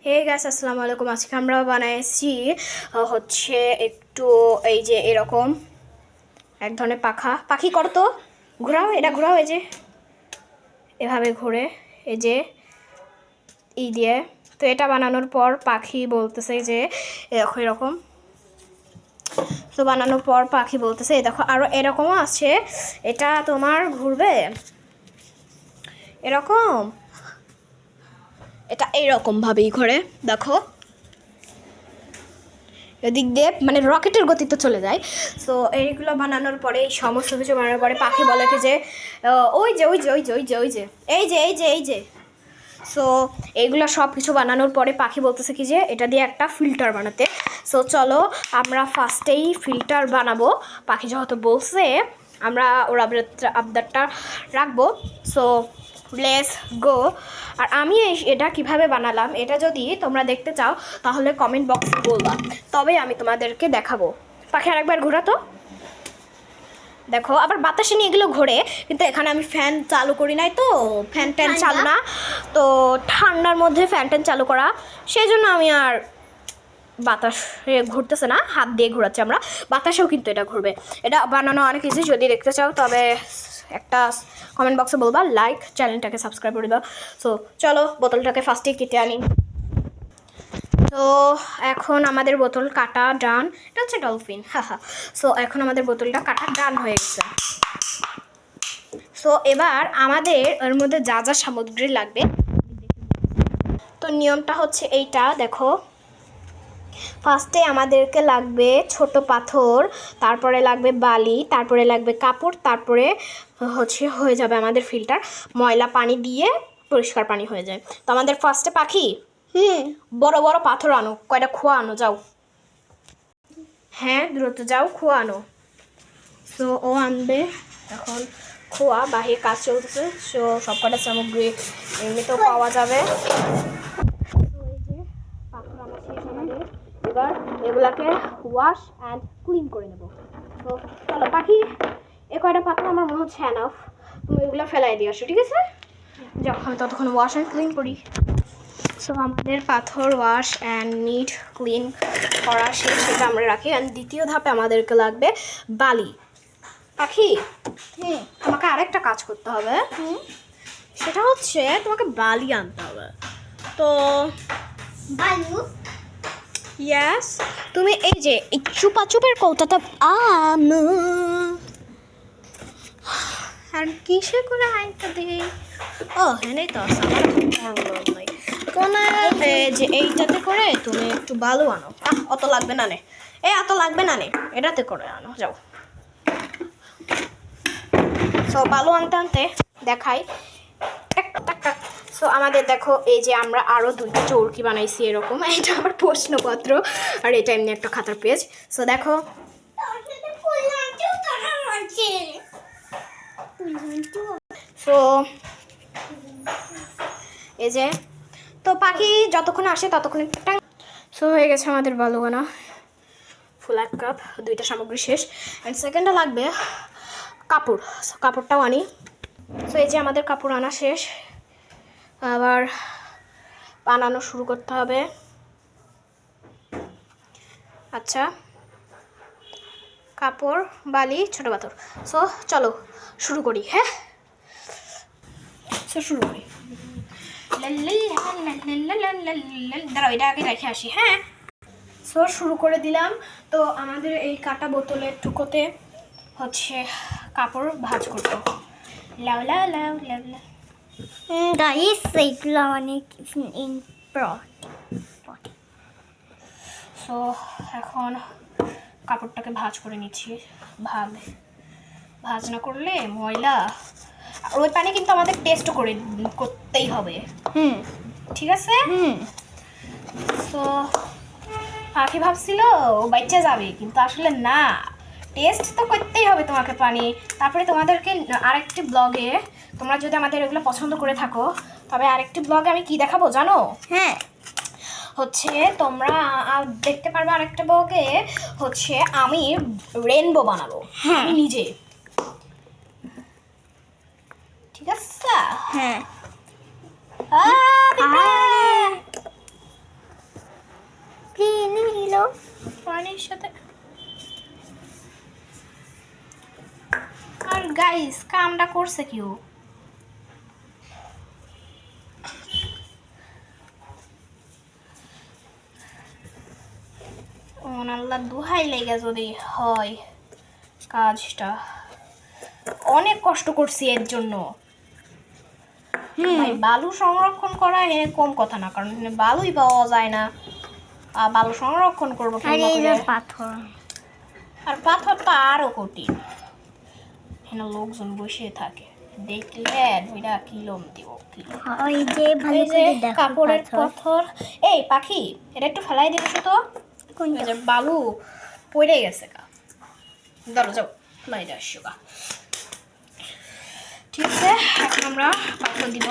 Hey guys, আসসালামু আলাইকুম। আজকে আমরা বানাইছি হচ্ছে একটু এই যে এরকম এক ধরনের পাখি করো তো, ঘোরাও, এটা ঘোরাও, এই যে এভাবে ঘুরে, এই যে ই দিয়ে। তো এটা বানানোর পর পাখি বলতেছে যে এরকম। তো বানানোর পর পাখি বলতেছে এই দেখো আরও এরকমও আছে, এটা তোমার ঘুরবে এরকম, এটা এইরকমভাবেই ঘোরে। দেখো এদিক দিয়ে মানে রকেটের গতিতে চলে যায়। সো এইগুলো বানানোর পরে, এই সমস্ত কিছু বানানোর পরে পাখি বলে কি যে ওই যে ওই যে ওই যে ওই যে ওই যে এই যে এই যে এই যে। সো এইগুলো সব কিছু বানানোর পরে পাখি বলতেছে কি যে এটা দিয়ে একটা ফিল্টার বানাতে। সো চলো আমরা ফার্স্টেই ফিল্টার বানাবো। পাখি যেহেতু বলছে আমরা ওর আবদারটা রাখবো। So let's go. আর আমি এটা কিভাবে বানালাম এটা যদি তোমরা দেখতে চাও তাহলে কমেন্ট বক্সে বলবা, তবে আমি তোমাদেরকে দেখাবো। পাখি আরেকবার ঘোরাতো, দেখো আবার বাতাসে নিয়ে এগুলো ঘোরে, কিন্তু এখানে আমি ফ্যান চালু করি নাই, তো ফ্যান ট্যান চালু না, তো ঠান্ডার মধ্যে ফ্যান ট্যান চালু করা, সেই জন্য আমি আর বাতাসে ঘুরতেছে না, হাত দিয়ে ঘোরাচ্ছি আমরা। বাতাসেও কিন্তু এটা ঘুরবে। এটা বানানো অনেক ইজি, যদি দেখতে চাও তবে একটা কমেন্ট বক্সে বলবা, লাইক, চ্যানেলটাকে সাবস্ক্রাইব করে দাও। সো চলো বোতলটাকে ফার্স্টে কেটে আনি। তো এখন আমাদের বোতল কাটা ডান, এটা হচ্ছে ডলফিন, হা। সো এখন আমাদের বোতলটা কাটা ডান হয়ে গেছে। সো এবার আমাদের এর মধ্যে যা যা সামগ্রী লাগবে, তো নিয়মটা হচ্ছে এইটা দেখো। ফার্স্টে আমাদেরকে লাগবে ছোট পাথর, তারপরে লাগবে বালি, তারপরে লাগবে কাপড়, তারপরে হয়ে যাবে আমাদের ফিল্টার। ময়লা পানি দিয়ে পরিষ্কার পানি হয়ে যায়। তো আমাদের ফার্স্টে পাখি বড় বড় পাথর আনো, কয়টা খোয়া আনো, যাও। হ্যাঁ দ্রুত যাও, খোয়া আনো। সো ও আনবে এখন খোয়া, বাহির কাজ চলতেছে। সো সব কটা সামগ্রী এমনিতেও পাওয়া যাবে। পাথর আনা শেষ আমাদের, এবার এগুলাকে ওয়াশ অ্যান্ড ক্লিন করে নেব। তো চলো পাখি, এ কয়টা পাথর আমার মনে হচ্ছে এনাফ, তুমি এগুলো ফেলাই দিয়ে আসো, ঠিক আছে? যখন আমি ততক্ষণ ওয়াশ অ্যান্ড ক্লিন করি। সো আমাদের পাথর ওয়াশ অ্যান্ড নিট ক্লিন করা শেষ, সেটা আমরা রাখি। অ্যান্ড দ্বিতীয় ধাপে আমাদেরকে লাগবে বালি। পাখি তোমাকে আরেকটা কাজ করতে হবে, সেটা হচ্ছে তোমাকে বালি আনতে হবে। তো বালু, ইয়াস, তুমি এই যে এই চুপা চুপের কৌটাটা আর কিসে করে আইনটা দিই, ও হ্যাঁ তো নাই কোন, যে এইটাতে করে তুমি একটু বালু আনো। অত লাগবে না নে, এত লাগবে না নে, এটাতে করে আনো, যাও। সো বালু আনতে আনতে দেখাই। সো আমাদের দেখো এই যে আমরা আরও দুটো চৌকি বানাইছি এরকম। এটা আমার প্রশ্নপত্র, আর এটা এমনি একটা খাতার পেজ। সো দেখো সো এই যে, তো পাখি যতক্ষণ আসে ততক্ষণ একটা। সো হয়ে গেছে আমাদের বালু বানা, ফুল 1 কাপ, 2টা সামগ্রী শেষ। অ্যান্ড সেকেন্ডে লাগবে কাপড়। কাপড়টাও আনি। সো এই যে আমাদের কাপড় আনা শেষ, আবার বানানো শুরু করতে হবে। আচ্ছা, কাপড়, বালি, ছোট পাথর। সো চলো শুরু করি। হ্যাঁ সো শুরু করি। দাঁড়াও, এটা আগে রেখে আসি। হ্যাঁ সো শুরু করে দিলাম। তো আমাদের এই কাটা বোতলের টুকোতে হচ্ছে কাপড় ভাঁজ করতে। লাউ লাউ লাউ লাউ লাউ। গাইস এইগুলো অনেক ইম্পর্টেন্ট। সো এখন কাপড়টাকে ভাঁজ করে নিচ্ছি। ভাঁজ না করলে ময়লা, ওই পানি কিন্তু আমাদের টেস্ট করতেই হবে। ঠিক আছে। তো পাখি ভাবছিল ও বাচ্চা যাবে, কিন্তু আসলে না, টেস্ট তো করতেই হবে তোমাকে পানি। তারপরে তোমাদেরকে আরেকটি ব্লগে, তোমরা যদি আমাদের এগুলো পছন্দ করে থাকো তবে আরেকটি ব্লগে আমি কি দেখাবো জানো? হ্যাঁ হচ্ছে তোমরা দেখতে পারবে আরেকটা ব্লগে, হচ্ছে আমি রেনবো বানাবো নিজে, ঠিক আছে? হ্যাঁ তো পানির সাথে। আর গাইস কামটা করছে কি ও? আল্লাহ দুহাই লেগে যদি হয় কাজটা, অনেক কষ্ট করছি এর জন্য। ভাই বালু সংরক্ষণ করা এ কম কথা না, কারণ এখানে বালুই পাওয়া যায় না। আর বালু সংরক্ষণ করবো আর কেমন এই যে করে? পাথর। আর পাথরটা আরো কঠিন। এখানে লোকজন বসে থাকে, দেখলে দুইটা কিলম দিব কিলো। ওই যে ভালো এই যে করে দেখো কাপড়ের পাথর। পাথর। এই পাখি, এটা একটু ফেলাই দিবি তো। কোনটা? এই যে বালু পড়ে গেছে গা, ধরো যাও ফেলাই দিয়ে আসছো গা। ঠিক আছে, এখন আমরা পাথর দিব।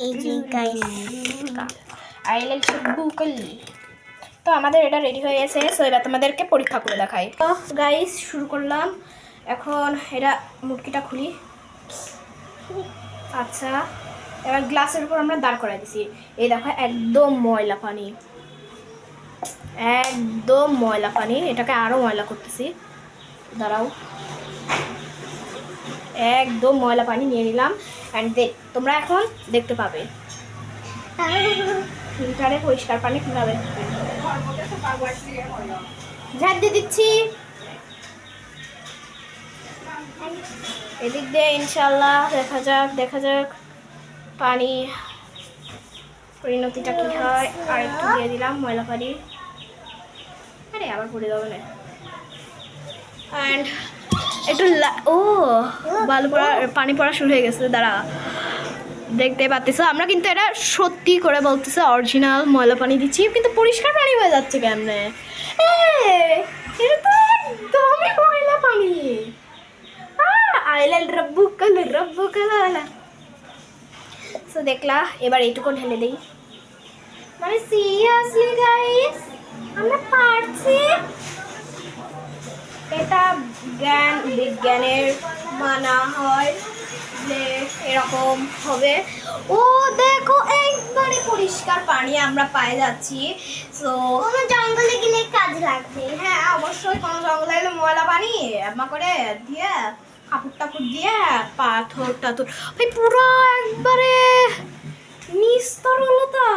এই যে গাইস, তো আমাদের এটা রেডি হয়ে গেছে। সো এবার তোমাদেরকে পরীক্ষা করে দেখাই। তো গাইস শুরু করলাম। এখন এটা মুটকিটা খুলি। আচ্ছা, এবার গ্লাসের উপর আমরা দাঁড় করাই দিছি। এই দেখো একদম ময়লা পানি, একদম ময়লা পানি। এটাকে আরো ময়লা করতেছি, দাঁড়াও। একদম ময়লা পানি নিয়ে নিলাম। অ্যান্ড তোমরা এখন দেখতে পাবে ফিল্টারে পরিষ্কার পানি কীভাবে। ঝাড় দিয়ে দিচ্ছি এদিক দিয়ে, ইনশাল্লাহ দেখা যাক দেখা যাক পানি পরিণতিটা কি হয়। আর একটু দিয়ে দিলাম ময়লা পানি। আরে আবার পড়ে যাবে না। অ্যান্ড একটু ও বালু পড়া, পানি পড়া শুরু হয়ে গেছে। দাঁড়া, দেখতে পাচ্ছ আমরা কিন্তু এটা সত্যি করে বলতেছে অরিজিনাল ময়লা পানি দিচ্ছি, কিন্তু পরিষ্কার পানি হয়ে যাচ্ছে কেমনে? এটা তো একদমই ময়লা পানি। আইলাল রব্বু কাল রব্বু কালা। সো দেখলা, এবার এইটুকু ঢেলে দেই। মানে সিরিয়াসলি গাইস, আমরা পারছি। এটা বিজ্ঞানের মানা হয় যে এরকম হবে। ও দেখো একবারে পরিষ্কার পানি আমরা পেয়ে যাচ্ছি। সো কোনো জঙ্গলে গেলে কাজ লাগবে। হ্যাঁ অবশ্যই, কোনো জঙ্গলে গেলে ময়লা পানি এমা করে দিয়ে কাপড় টাপড় দিয়ে পাথর টাথর ভাই পুরো একবারে নিস্তরলতা।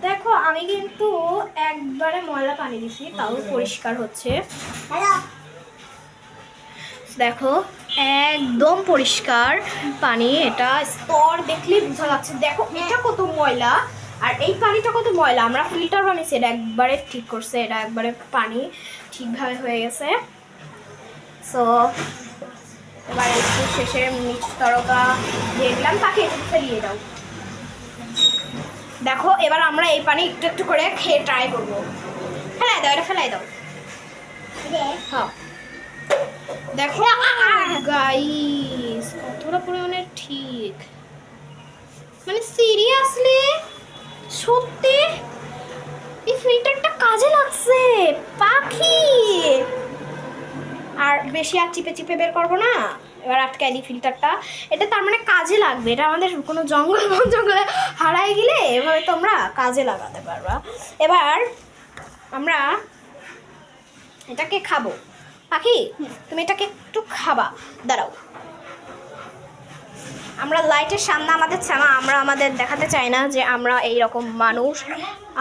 দেখো আমি কিন্তু একবারে ময়লা পানি দিছি, তাও পরিষ্কার হচ্ছে। দেখো একদম পরিষ্কার পানি। এটা স্তর দেখলেই বোঝা যাচ্ছে। দেখো এটা কত ময়লা আর এই পানিটা কত ময়লা। আমরা ফিল্টার বানিয়েছি, এটা একবারে ঠিক করছে। এটা একবারে পানি ঠিকভাবে হয়ে গেছে। সো এবার একটু শেষে মিক্স তরকা দিয়ে দিলাম, তাকে একটু ফেলিয়ে দাও। দেখো এবার আমরা এই পানি একটু একটু করে খেয়ে ট্রাই করবো। ফেলাই দাও, এটা ফেলাই দাও। হ্যাঁ দেখো গাইস কতটা পরিমাণে ঠিক, মানে সিরিয়াসলি সত্যি এই ফিল্টারটা কাজে লাগছে পাখি। আর বেশি আর চিপে চিপে বের করবো না, এবার আটকাই দিই ফিল্টারটা। এটা তার মানে কাজে লাগবে। এটা আমাদের কোনো জঙ্গলে হারাই গেলে এভাবে তোমরা কাজে লাগাতে পারবা। এবার আমরা এটাকে খাবো। পাখি তুমি এটাকে একটু খাবা, দাঁড়াও। আমরা লাইটের সামনে আমাদের ছানা, আমরা আমাদের দেখাতে চাই না যে আমরা এই রকম মানুষ।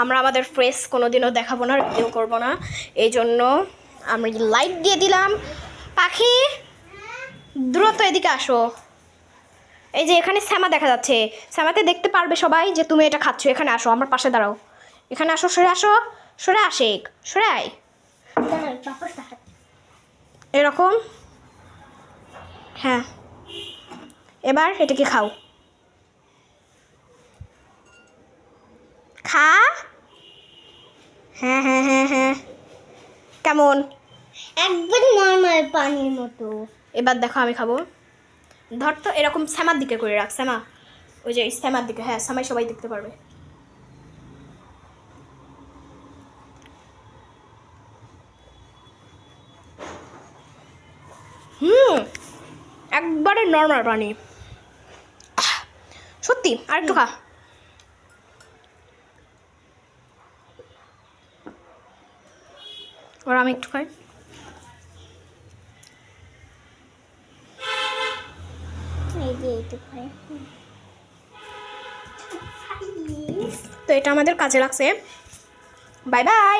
আমরা আমাদের ফেস কোনোদিনও দেখাবো না, রিভিউ করবো না। এই জন্য আমরা লাইট দিয়ে দিলাম। পাখি দ্রুত এদিকে আসো। এই যে এখানে শ্যামা দেখা যাচ্ছে, শ্যামাতে দেখতে পারবে সবাই যে তুমি এটা খাচ্ছ। এখানে আসো, আমার পাশে দাঁড়াও। এখানে আসো, সরে আসো, সরে আশেক, সরে আয়। এরকম, হ্যাঁ। এবার এটাকে খাও, খা। হ্যাঁ হ্যাঁ হ্যাঁ হ্যাঁ, কেমন? একদম নরমাল পানির মতো। এবার দেখো আমি খাবো। ধর তো এরকম শ্যামার দিকে করে রাখ, শ্যামা ওই যে শ্যামার দিকে। হ্যাঁ শ্যামাই সবাই দেখতে পারবে। একবারে নর্মাল পানি। সত্যি আর একটু খা। আর আমি একটু খাই। এই যে এইটুকু খাই। তো এটা আমাদের কাজে লাগছে। Bye bye.